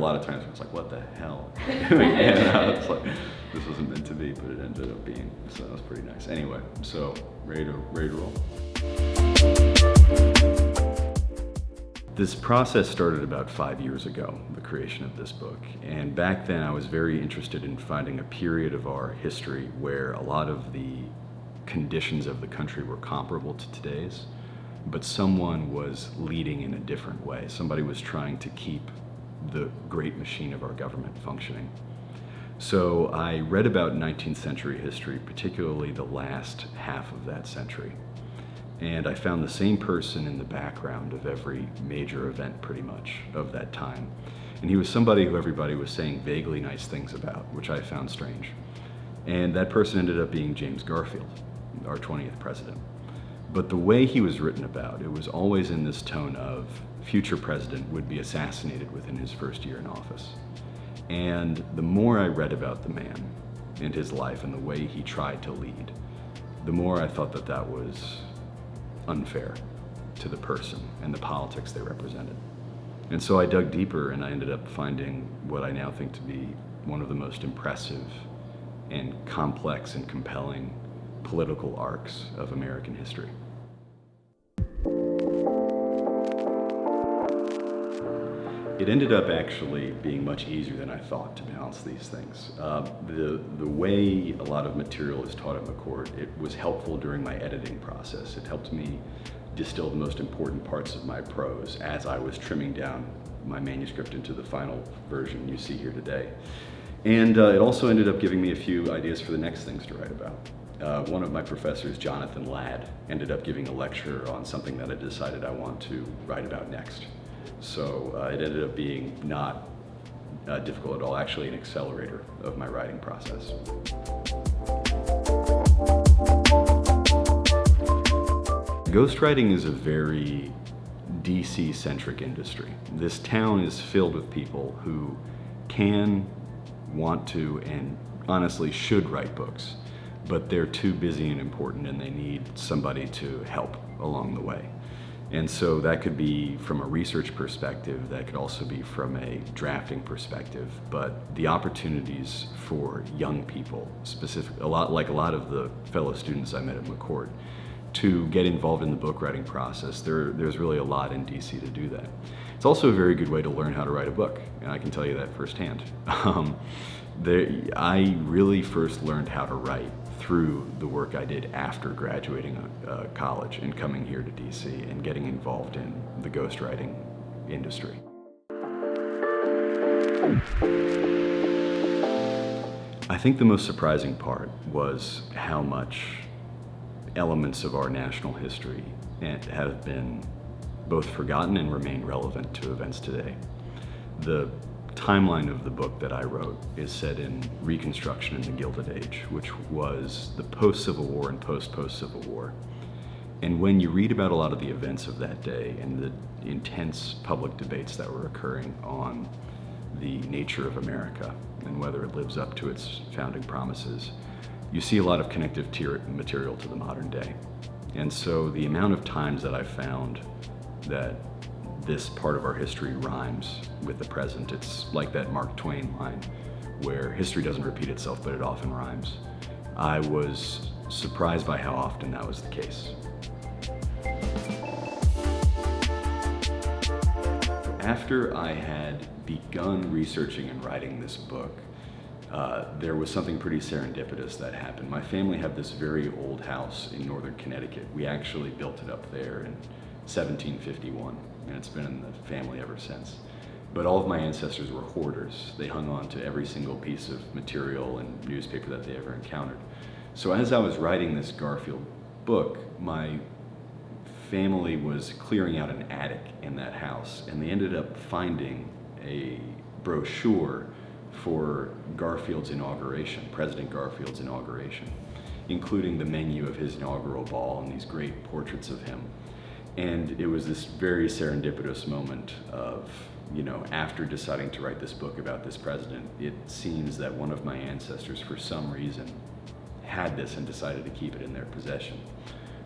lot of times where it's like, what the hell? And I was like, this wasn't meant to be, but it ended up being, so that was pretty nice. Anyway, so ready to roll? This process started about 5 years ago, the creation of this book. And back then I was very interested in finding a period of our history where a lot of the conditions of the country were comparable to today's, but someone was leading in a different way. Somebody was trying to keep the great machine of our government functioning. So I read about 19th century history, particularly the last half of that century. And I found the same person in the background of every major event, pretty much, of that time. And he was somebody who everybody was saying vaguely nice things about, which I found strange. And that person ended up being James Garfield, our 20th president. But the way he was written about, it was always in this tone of future president would be assassinated within his first year in office. And the more I read about the man and his life and the way he tried to lead, the more I thought that that was unfair to the person and the politics they represented. And so I dug deeper and I ended up finding what I now think to be one of the most impressive and complex and compelling political arcs of American history. It ended up actually being much easier than I thought to balance these things. The way a lot of material is taught at McCourt, it was helpful during my editing process. It helped me distill the most important parts of my prose as I was trimming down my manuscript into the final version you see here today. And it also ended up giving me a few ideas for the next things to write about. One of my professors, Jonathan Ladd, ended up giving a lecture on something that I decided I want to write about next. So it ended up being not difficult at all, actually an accelerator of my writing process. Ghostwriting is a very DC-centric industry. This town is filled with people who can, want to, and honestly should write books, but they're too busy and important and they need somebody to help along the way. And so that could be from a research perspective, that could also be from a drafting perspective, but the opportunities for young people, a lot of the fellow students I met at McCourt, to get involved in the book writing process, there's really a lot in DC to do that. It's also a very good way to learn how to write a book, and I can tell you that firsthand. I really first learned how to write through the work I did after graduating college and coming here to DC and getting involved in the ghostwriting industry. I think the most surprising part was how much elements of our national history have been both forgotten and remain relevant to events today. The timeline of the book that I wrote is set in Reconstruction in the Gilded Age, which was the post-Civil War and post-Civil War. And when you read about a lot of the events of that day and the intense public debates that were occurring on the nature of America and whether it lives up to its founding promises, you see a lot of connective material to the modern day. And so the amount of times that I found that this part of our history rhymes with the present, it's like that Mark Twain line where history doesn't repeat itself, but it often rhymes. I was surprised by how often that was the case. After I had begun researching and writing this book, there was something pretty serendipitous that happened. My family had this very old house in northern Connecticut. We actually built it up there in 1751, and it's been in the family ever since. But all of my ancestors were hoarders. They hung on to every single piece of material and newspaper that they ever encountered. So as I was writing this Garfield book, my family was clearing out an attic in that house, and they ended up finding a brochure for Garfield's inauguration, President Garfield's inauguration, including the menu of his inaugural ball and these great portraits of him. And it was this very serendipitous moment of, after deciding to write this book about this president, it seems that one of my ancestors, for some reason, had this and decided to keep it in their possession.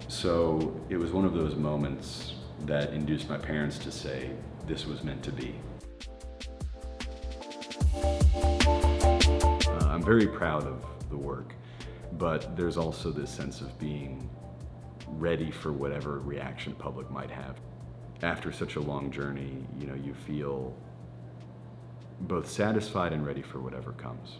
So it was one of those moments that induced my parents to say, this was meant to be. I'm very proud of the work, but there's also this sense of being ready for whatever reaction the public might have. After such a long journey, you feel both satisfied and ready for whatever comes.